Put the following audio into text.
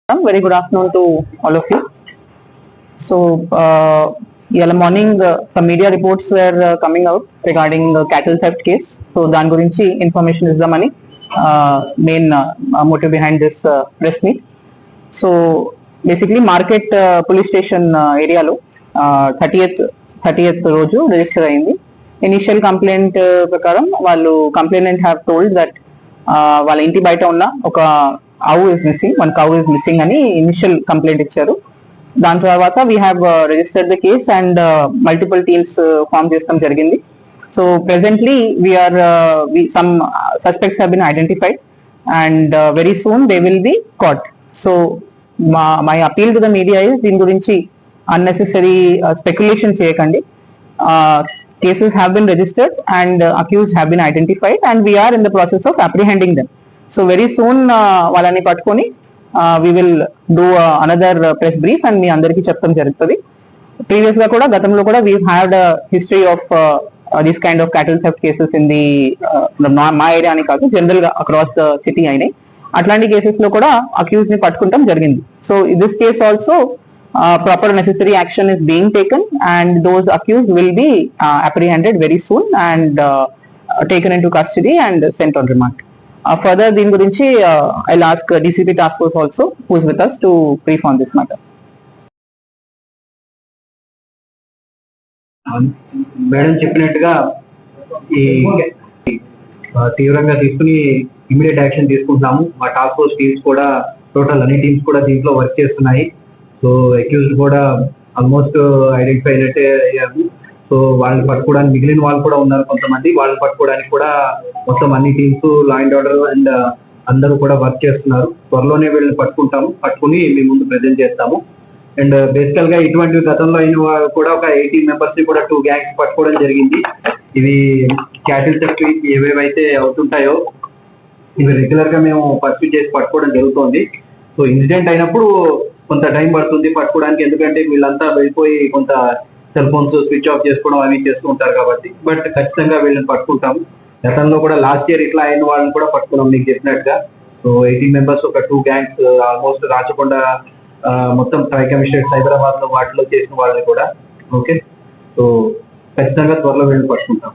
Very good afternoon to all of you. So, yalla morning some media reports were coming out regarding cattle theft case. So, dan gurinchi information is the money main motive behind this press meet. So, basically market police station area lo 30th రోజు register అయింది. Initial complaint ప్రకారం వాళ్ళు complainant have told that వాళ్ళ ఇంటి బయట ఉన్న ఒక ఆవు is missing, one cow is missing అని ఇనిషియల్ కంప్లైంట్ ఇచ్చారు. దాని తర్వాత we have registered the case and multiple teams form చేస్తాం జరిగింది. So presently we are some suspects have been identified and very soon they will be caught. So my appeal to the media is దీని గురించి unnecessary speculation చేయకండి. Cases have been registered and accused have been identified and we are in the process of apprehending them. So very soon వాళ్ళని పట్టుకొని we will do another press brief and మీ అందరికీ చెప్తాం జరుగుతుంది. Previous గా కూడా గతంలో కూడా we had a history of this kind of cattle theft cases in the మా ఏరియా అని కాదు జనరల్ గా అక్రాస్ ద సిటీ అయినాయి. అట్లాంటి కేసెస్ లో కూడా అక్యూజ్ ని పట్టుకుంటాం జరిగింది. So in this case also proper necessary action is being taken and those accused will be apprehended very soon and taken into custody and sent on remand. Further దీని గురించి I'll ask DCP task force also who is with us to brief on this matter. Madam చెప్పినట్టుగా ఈ తీవ్రంగా తీసుకుని immediate action తీసుకుంటున్నాము. మా task force teams కూడా total అన్ని టీమ్స్ కూడా దీంట్లో వర్క్ చేస్తున్నాయి. సో అక్యూజ్డ్ కూడా ఆల్మోస్ట్ ఐడెంటిఫై అయినట్టే అయ్యారు. సో వాళ్ళని పట్టుకోవడానికి మిగిలిన వాళ్ళు కూడా ఉన్నారు కొంతమంది. వాళ్ళని పట్టుకోవడానికి కూడా మొత్తం అన్ని teams law and order and అందరూ కూడా వర్క్ చేస్తున్నారు. త్వరలోనే వీళ్ళని పట్టుకుని మీ ముందు ప్రజెంట్ చేస్తాము. అండ్ బేసికల్ గా ఇటువంటి గతంలో అయిన కూడా ఒక 18 మెంబర్స్ ని కూడా 2 గ్యాంగ్స్ పట్టుకోవడం జరిగింది. ఇవి క్యాటిల్ థెఫ్ట్ ఏవేవైతే అవుతుంటాయో ఇవి రెగ్యులర్ గా మేము పర్సూ చేసి పట్టుకోవడం జరుగుతుంది. సో ఇన్సిడెంట్ అయినప్పుడు కొంత టైం పడుతుంది పట్టుకోవడానికి, ఎందుకంటే వీళ్ళంతా వెళ్ళిపోయి కొంత సెల్ ఫోన్స్ స్విచ్ ఆఫ్ చేసుకోవడం అవి చేస్తూ ఉంటారు కాబట్టి. బట్ ఖచ్చితంగా వీళ్ళని పట్టుకుంటాము. గతంలో కూడా లాస్ట్ ఇయర్ ఇట్లా అయిన వాళ్ళని కూడా పట్టుకున్నాం మీకు చెప్పినట్టుగా. సో 18 మెంబర్స్ ఒక 2 గ్యాంగ్స్ ఆల్మోస్ట్ రాచకొండ మొత్తం ట్రై కమిషనరేట్ హైదరాబాద్ లో వాటిలో చేసిన వాళ్ళని కూడా. ఓకే, సో ఖచ్చితంగా త్వరలో వీళ్ళని పట్టుకుంటాం.